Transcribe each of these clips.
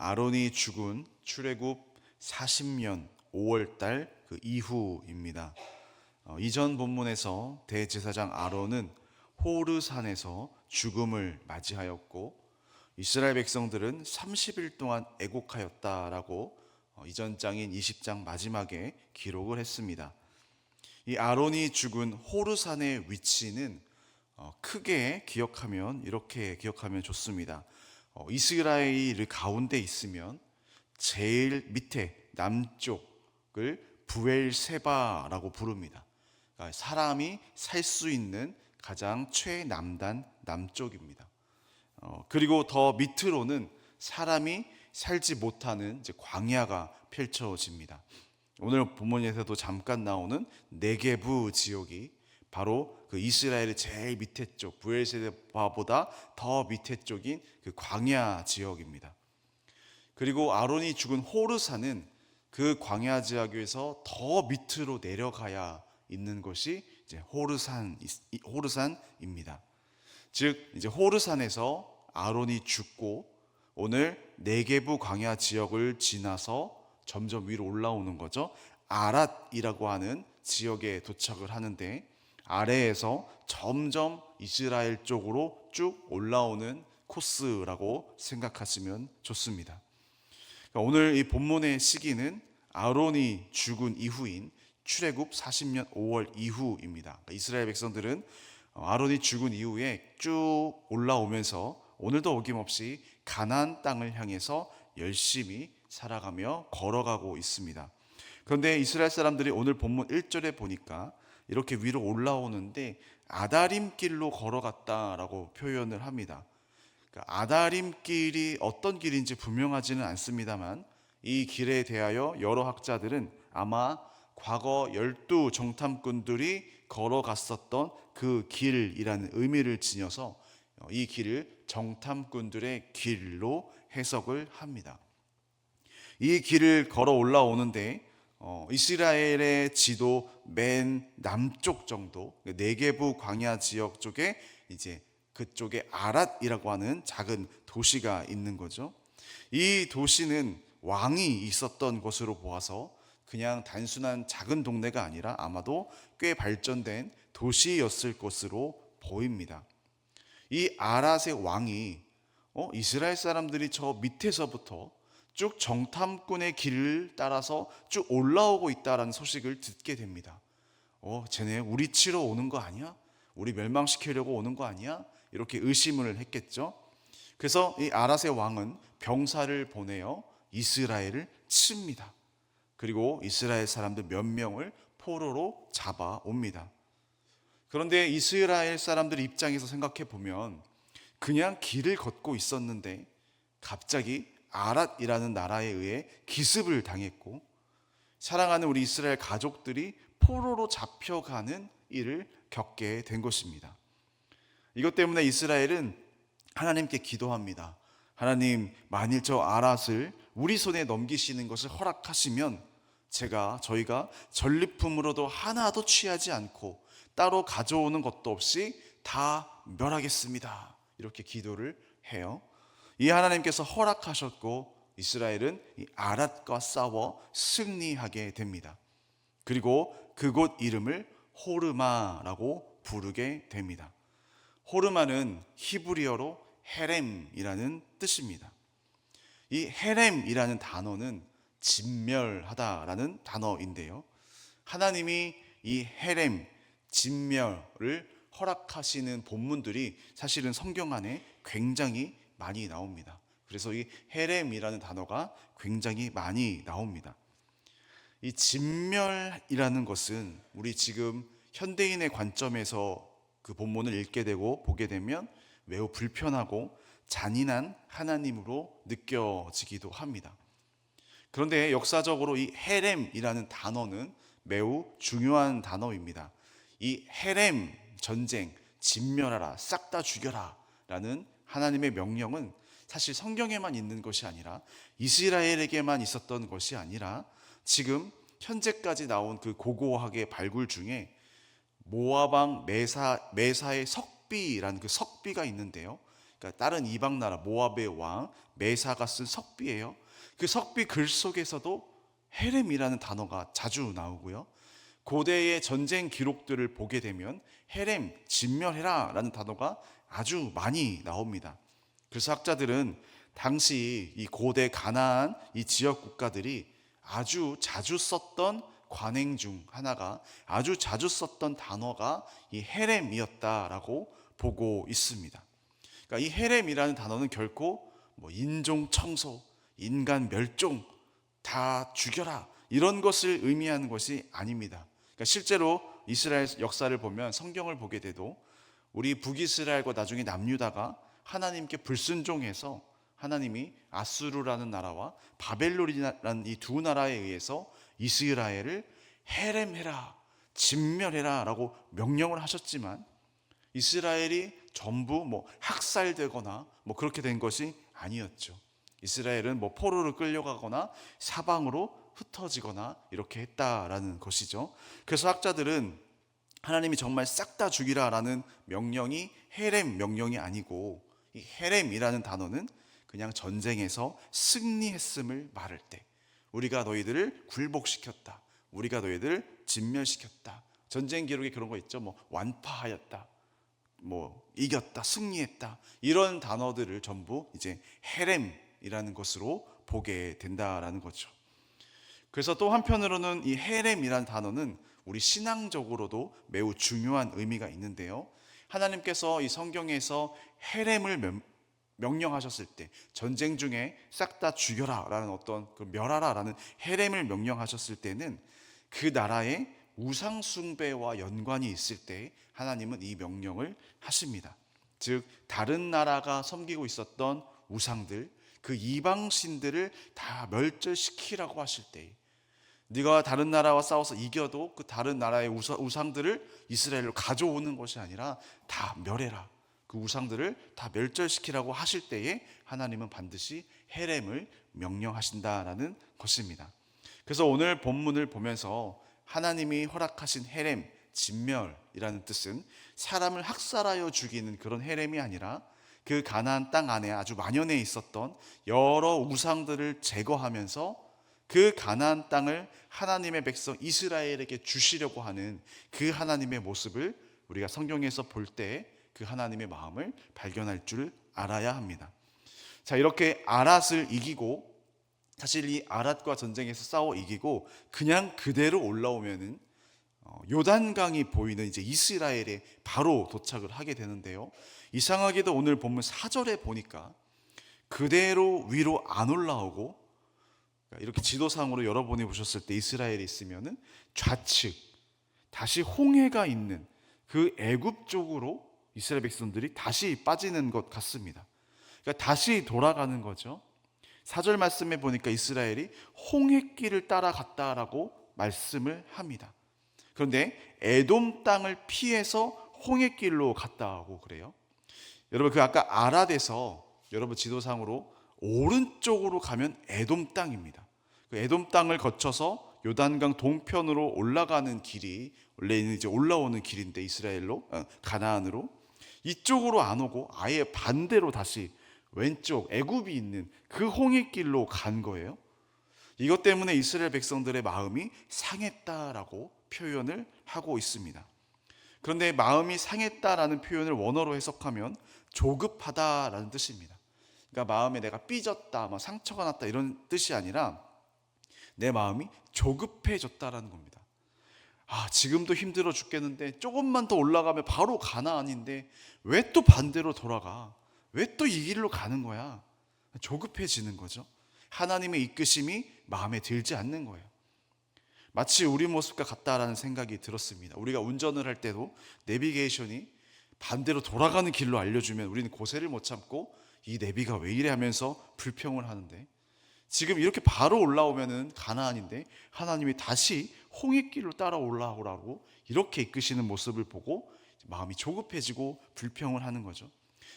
아론이 죽은 출애굽 40년 5월 달 그 이후입니다. 이전 본문에서 대제사장 아론은 호르산에서 죽음을 맞이하였고 이스라엘 백성들은 30일 동안 애곡하였다라고 이전 장인 20장 마지막에 기록을 했습니다. 이 아론이 죽은 호르산의 위치는 크게 기억하면 이렇게 기억하면 좋습니다. 이스라엘 가운데 있으면 제일 밑에 남쪽을 부엘세바라고 부릅니다. 그러니까 사람이 살 수 있는 가장 최남단 남쪽입니다. 그리고 더 밑으로는 사람이 살지 못하는 이제 광야가 펼쳐집니다. 오늘 본문에서도 잠깐 나오는 네게부 지역이 바로 그 이스라엘의 제일 밑에 쪽 부엘세바보다 더 밑에 쪽인 그 광야 지역입니다. 그리고 아론이 죽은 호르산은 그 광야 지역에서 더 밑으로 내려가야 있는 것이 이제 호르산입니다. 즉 이제 호르산에서 아론이 죽고 오늘 네게부 광야 지역을 지나서 점점 위로 올라오는 거죠. 아랏이라고 하는 지역에 도착을 하는데 아래에서 점점 이스라엘 쪽으로 쭉 올라오는 코스라고 생각하시면 좋습니다. 그러니까 오늘 이 본문의 시기는 아론이 죽은 이후인 출애굽 40년 5월 이후입니다. 그러니까 이스라엘 백성들은 아론이 죽은 이후에 쭉 올라오면서 오늘도 어김없이 가나안 땅을 향해서 열심히 살아가며 걸어가고 있습니다. 그런데 이스라엘 사람들이 오늘 본문 1절에 보니까 이렇게 위로 올라오는데 아다림 길로 걸어갔다라고 표현을 합니다. 그러니까 아다림 길이 어떤 길인지 분명하지는 않습니다만 이 길에 대하여 여러 학자들은 아마 과거 12 정탐꾼들이 걸어갔었던 그 길이라는 의미를 지녀서 이 길을 정탐꾼들의 길로 해석을 합니다. 이 길을 걸어 올라오는데 이스라엘의 지도 맨 남쪽 정도 네게부 광야 지역 쪽에 이제 그쪽에 아랏이라고 하는 작은 도시가 있는 거죠. 이 도시는 왕이 있었던 것으로 보아서 그냥 단순한 작은 동네가 아니라 아마도 꽤 발전된 도시였을 것으로 보입니다. 이 아랏의 왕이 이스라엘 사람들이 저 밑에서부터 쭉 정탐꾼의 길을 따라서 쭉 올라오고 있다라는 소식을 듣게 됩니다. 쟤네 우리 치러 오는 거 아니야? 우리 멸망시키려고 오는 거 아니야? 이렇게 의심을 했겠죠. 그래서 이 아랏의 왕은 병사를 보내어 이스라엘을 칩니다. 그리고 이스라엘 사람들 몇 명을 포로로 잡아옵니다. 그런데 이스라엘 사람들 입장에서 생각해 보면 그냥 길을 걷고 있었는데 갑자기 아랏이라는 나라에 의해 기습을 당했고 사랑하는 우리 이스라엘 가족들이 포로로 잡혀가는 일을 겪게 된 것입니다. 이것 때문에 이스라엘은 하나님께 기도합니다. 하나님, 만일 저 아랏을 우리 손에 넘기시는 것을 허락하시면 저희가 전리품으로도 하나도 취하지 않고 따로 가져오는 것도 없이 다 멸하겠습니다. 이렇게 기도를 해요. 이 하나님께서 허락하셨고 이스라엘은 이 아랏과 싸워 승리하게 됩니다. 그리고 그곳 이름을 호르마라고 부르게 됩니다. 호르마는 히브리어로 헤렘이라는 뜻입니다. 이 헤렘이라는 단어는 진멸하다라는 단어인데요. 하나님이 이 헤렘, 진멸을 허락하시는 본문들이 사실은 성경 안에 굉장히 많이 나옵니다. 그래서 이 헤렘이라는 단어가 굉장히 많이 나옵니다. 이 진멸이라는 것은 우리 지금 현대인의 관점에서 그 본문을 읽게 되고 보게 되면 매우 불편하고 잔인한 하나님으로 느껴지기도 합니다. 그런데 역사적으로 이 헤렘이라는 단어는 매우 중요한 단어입니다. 이 헤렘 전쟁, 진멸하라, 싹 다 죽여라 라는 하나님의 명령은 사실 성경에만 있는 것이 아니라 이스라엘에게만 있었던 것이 아니라 지금 현재까지 나온 그 고고학의 발굴 중에 모압 왕 메사의 석비라는 그 석비가 있는데요. 그러니까 다른 이방 나라 모압의 왕 메사가 쓴 석비예요. 그 석비 글 속에서도 헤렘이라는 단어가 자주 나오고요. 고대의 전쟁 기록들을 보게 되면 헤렘, 진멸해라 라는 단어가 아주 많이 나옵니다. 그래서 학자들은 당시 이 고대 가나안 이 지역 국가들이 아주 자주 썼던 관행 중 하나가, 아주 자주 썼던 단어가 이 헤렘이었다라고 보고 있습니다. 그러니까 이 헤렘이라는 단어는 결코 뭐 인종 청소, 인간 멸종, 다 죽여라 이런 것을 의미하는 것이 아닙니다. 그러니까 실제로 이스라엘 역사를 보면, 성경을 보게 돼도 우리 북이스라엘과 나중에 남유다가 하나님께 불순종해서 하나님이 아수르라는 나라와 바벨론이라는 이 두 나라에 의해서 이스라엘을 헤렘해라, 진멸해라 라고 명령을 하셨지만 이스라엘이 전부 뭐 학살되거나 뭐 그렇게 된 것이 아니었죠. 이스라엘은 뭐 포로로 끌려가거나 사방으로 흩어지거나 이렇게 했다라는 것이죠. 그래서 학자들은 하나님이 정말 싹 다 죽이라라는 명령이 헤렘 명령이 아니고, 이 헤렘이라는 단어는 그냥 전쟁에서 승리했음을 말할 때, 우리가 너희들을 굴복시켰다, 우리가 너희들을 진멸시켰다. 전쟁 기록에 그런 거 있죠. 뭐 완파하였다, 뭐 이겼다, 승리했다, 이런 단어들을 전부 이제 헤렘이라는 것으로 보게 된다라는 거죠. 그래서 또 한편으로는 이 헤렘이라는 단어는 우리 신앙적으로도 매우 중요한 의미가 있는데요. 하나님께서 이 성경에서 헤렘을 명령하셨을 때, 전쟁 중에 싹 다 죽여라 라는 어떤 그 멸하라 라는 헤렘을 명령하셨을 때는 그 나라의 우상 숭배와 연관이 있을 때 하나님은 이 명령을 하십니다. 즉 다른 나라가 섬기고 있었던 우상들, 그 이방신들을 다 멸절시키라고 하실 때, 네가 다른 나라와 싸워서 이겨도 그 다른 나라의 우상들을 이스라엘로 가져오는 것이 아니라 다 멸해라, 그 우상들을 다 멸절시키라고 하실 때에 하나님은 반드시 헤렘을 명령하신다라는 것입니다. 그래서 오늘 본문을 보면서 하나님이 허락하신 헤렘, 진멸이라는 뜻은 사람을 학살하여 죽이는 그런 헤렘이 아니라 그 가나안 땅 안에 아주 만연해 있었던 여러 우상들을 제거하면서 그 가나안 땅을 하나님의 백성 이스라엘에게 주시려고 하는 그 하나님의 모습을 우리가 성경에서 볼 때 그 하나님의 마음을 발견할 줄 알아야 합니다. 자, 이렇게 아랏을 이기고, 사실 이 아랏과 전쟁에서 싸워 이기고 그냥 그대로 올라오면은 요단강이 보이는 이제 이스라엘에 바로 도착을 하게 되는데요. 이상하게도 오늘 본문 4절에 보니까 그대로 위로 안 올라오고, 이렇게 지도상으로 여러분이 보셨을 때 이스라엘이 있으면은 좌측 다시 홍해가 있는 그 애굽 쪽으로 이스라엘 백성들이 다시 빠지는 것 같습니다. 그러니까 다시 돌아가는 거죠. 4절 말씀에 보니까 이스라엘이 홍해길을 따라갔다라고 말씀을 합니다. 그런데 에돔 땅을 피해서 홍해길로 갔다고 그래요. 여러분, 그 아까 아랏에서 여러분 지도상으로 오른쪽으로 가면 에돔 땅입니다. 그 에돔 땅을 거쳐서 요단강 동편으로 올라가는 길이 원래는 이제 올라오는 길인데, 이스라엘로 가나안으로 이쪽으로 안 오고 아예 반대로 다시 왼쪽 애굽이 있는 그 홍해길로 간 거예요. 이것 때문에 이스라엘 백성들의 마음이 상했다라고 표현을 하고 있습니다. 그런데 마음이 상했다라는 표현을 원어로 해석하면 조급하다라는 뜻입니다. 그러니까 마음에 내가 삐졌다, 상처가 났다 이런 뜻이 아니라 내 마음이 조급해졌다라는 겁니다. 지금도 힘들어 죽겠는데 조금만 더 올라가면 바로 가나안인데 왜 또 반대로 돌아가? 왜 또 이 길로 가는 거야? 조급해지는 거죠. 하나님의 이끄심이 마음에 들지 않는 거예요. 마치 우리 모습과 같다라는 생각이 들었습니다. 우리가 운전을 할 때도 내비게이션이 반대로 돌아가는 길로 알려주면 우리는 고세를 못 참고 이 내비가 왜 이래 하면서 불평을 하는데, 지금 이렇게 바로 올라오면은 가나안인데 하나님이 다시 홍해길로 따라 올라오라고 이렇게 이끄시는 모습을 보고 마음이 조급해지고 불평을 하는 거죠.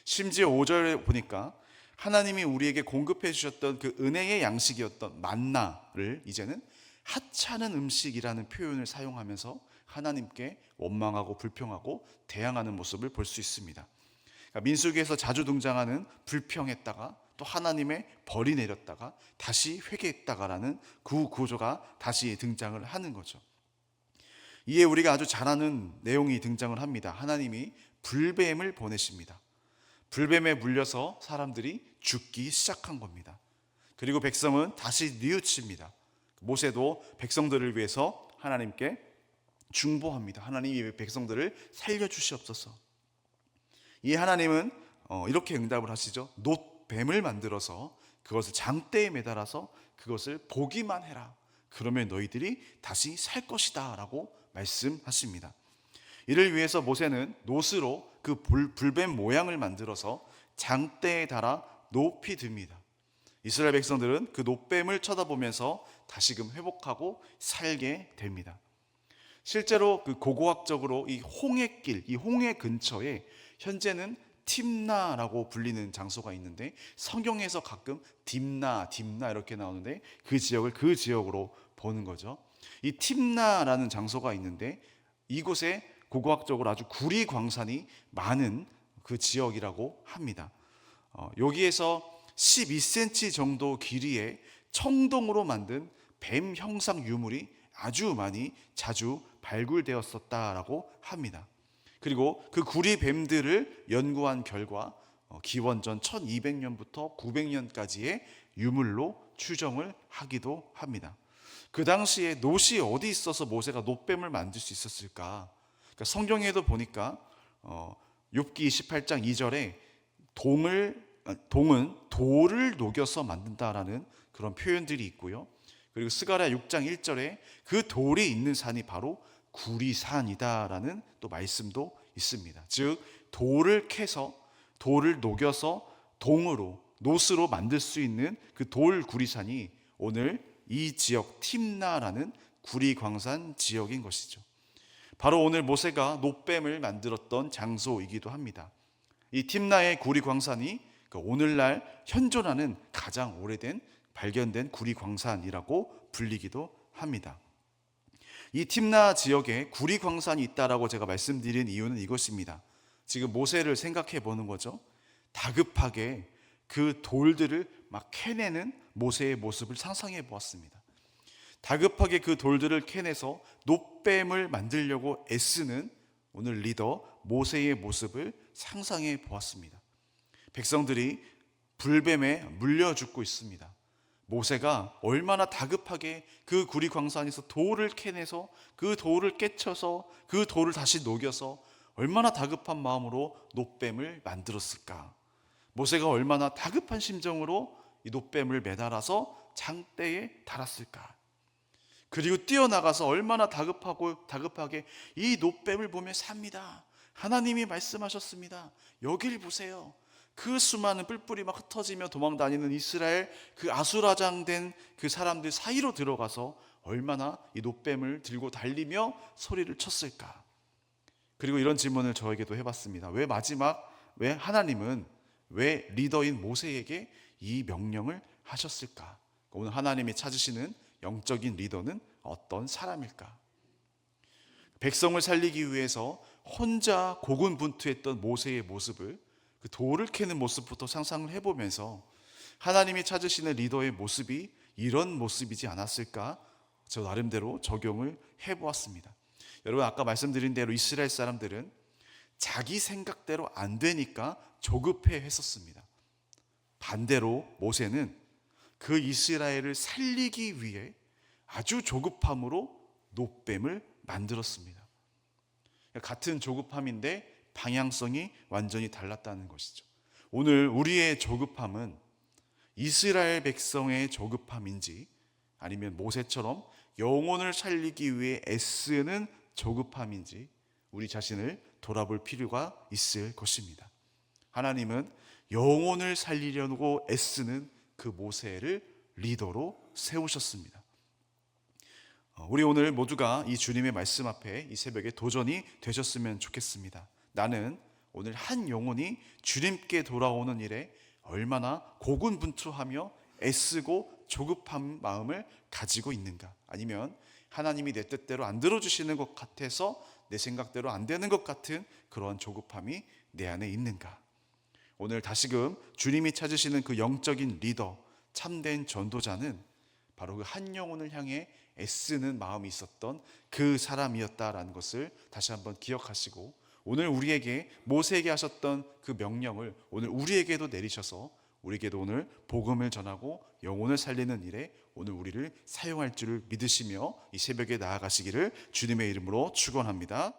심지어 5절에 보니까 하나님이 우리에게 공급해 주셨던 그 은혜의 양식이었던 만나를 이제는 하찮은 음식이라는 표현을 사용하면서 하나님께 원망하고 불평하고 대항하는 모습을 볼 수 있습니다. 그러니까 민수기에서 자주 등장하는 불평했다가 또 하나님의 벌이 내렸다가 다시 회개했다가라는 그 구조가 다시 등장을 하는 거죠. 이에 우리가 아주 잘 아는 내용이 등장을 합니다. 하나님이 불뱀을 보내십니다. 불뱀에 물려서 사람들이 죽기 시작한 겁니다. 그리고 백성은 다시 뉘우칩니다. 모세도 백성들을 위해서 하나님께 중보합니다. 하나님이 이 백성들을 살려주시옵소서. 이 하나님은 이렇게 응답을 하시죠. 놋뱀을 만들어서 그것을 장대에 매달아서 그것을 보기만 해라. 그러면 너희들이 다시 살 것이다 라고 말씀하십니다. 이를 위해서 모세는 놋으로 그 불뱀 모양을 만들어서 장대에 달아 높이 듭니다. 이스라엘 백성들은 그 놋뱀을 쳐다보면서 다시금 회복하고 살게 됩니다. 실제로 그 고고학적으로 이 홍해길, 이 홍해 근처에 현재는 팀나라고 불리는 장소가 있는데 성경에서 가끔 딥나 이렇게 나오는데 그 지역을 그 지역으로 보는 거죠. 이 팀나라는 장소가 있는데 이곳에 고고학적으로 아주 구리 광산이 많은 그 지역이라고 합니다. 여기에서 12cm 정도 길이의 청동으로 만든 뱀 형상 유물이 아주 많이 자주 발굴되었었다라고 합니다. 그리고 그 구리 뱀들을 연구한 결과 기원전 1200년부터 900년까지의 유물로 추정을 하기도 합니다. 그 당시에 놋이 어디 있어서 모세가 놋뱀을 만들 수 있었을까? 그러니까 성경에도 보니까 욥기 28장 2절에 동은 돌을 녹여서 만든다라는 그런 표현들이 있고요. 그리고 스가랴 6장 1절에 그 돌이 있는 산이 바로 구리산이다라는 또 말씀도 있습니다. 즉 돌을 캐서 돌을 녹여서 동으로 놋으로 만들 수 있는 그 돌 구리산이 오늘 이 지역 팀나라는 구리광산 지역인 것이죠. 바로 오늘 모세가 놋뱀을 만들었던 장소이기도 합니다. 이 팀나의 구리광산이 오늘날 현존하는 가장 오래된 발견된 구리광산이라고 불리기도 합니다. 이 팀나 지역에 구리광산이 있다라고 제가 말씀드린 이유는 이것입니다. 지금 모세를 생각해 보는 거죠. 다급하게 그 돌들을 막 캐내는 모세의 모습을 상상해 보았습니다. 다급하게 그 돌들을 캐내서 놋뱀을 만들려고 애쓰는 오늘 리더 모세의 모습을 상상해 보았습니다. 백성들이 불뱀에 물려 죽고 있습니다. 모세가 얼마나 다급하게 그 구리광산에서 돌을 캐내서 그 돌을 깨쳐서 그 돌을 다시 녹여서 얼마나 다급한 마음으로 놋뱀을 만들었을까? 모세가 얼마나 다급한 심정으로 이 놋뱀을 매달아서 장대에 달았을까? 그리고 뛰어나가서 얼마나 다급하게 이 놋뱀을 보며 삽니다. 하나님이 말씀하셨습니다. 여길 보세요. 그 수많은 뿔뿔이 막 흩어지며 도망다니는 이스라엘 그 아수라장된 그 사람들 사이로 들어가서 얼마나 이 놋뱀을 들고 달리며 소리를 쳤을까? 그리고 이런 질문을 저에게도 해봤습니다. 왜 하나님은 왜 리더인 모세에게 이 명령을 하셨을까? 오늘 하나님이 찾으시는 영적인 리더는 어떤 사람일까? 백성을 살리기 위해서 혼자 고군분투했던 모세의 모습을 그 돌을 캐는 모습부터 상상을 해보면서 하나님이 찾으시는 리더의 모습이 이런 모습이지 않았을까? 저 나름대로 적용을 해보았습니다. 여러분 아까 말씀드린 대로 이스라엘 사람들은 자기 생각대로 안 되니까 조급해 했었습니다. 반대로 모세는 그 이스라엘을 살리기 위해 아주 조급함으로 놋뱀을 만들었습니다. 같은 조급함인데 방향성이 완전히 달랐다는 것이죠. 오늘 우리의 조급함은 이스라엘 백성의 조급함인지 아니면 모세처럼 영혼을 살리기 위해 애쓰는 조급함인지 우리 자신을 돌아볼 필요가 있을 것입니다. 하나님은 영혼을 살리려고 애쓰는 그 모세를 리더로 세우셨습니다. 우리 오늘 모두가 이 주님의 말씀 앞에 이 새벽에 도전이 되셨으면 좋겠습니다. 나는 오늘 한 영혼이 주님께 돌아오는 일에 얼마나 고군분투하며 애쓰고 조급한 마음을 가지고 있는가? 아니면 하나님이 내 뜻대로 안 들어주시는 것 같아서 내 생각대로 안 되는 것 같은 그런 조급함이 내 안에 있는가? 오늘 다시금 주님이 찾으시는 그 영적인 리더, 참된 전도자는 바로 그 한 영혼을 향해 애쓰는 마음이 있었던 그 사람이었다라는 것을 다시 한번 기억하시고, 오늘 우리에게 모세에게 하셨던 그 명령을 오늘 우리에게도 내리셔서 우리에게도 오늘 복음을 전하고 영혼을 살리는 일에 오늘 우리를 사용할 줄을 믿으시며 이 새벽에 나아가시기를 주님의 이름으로 축원합니다.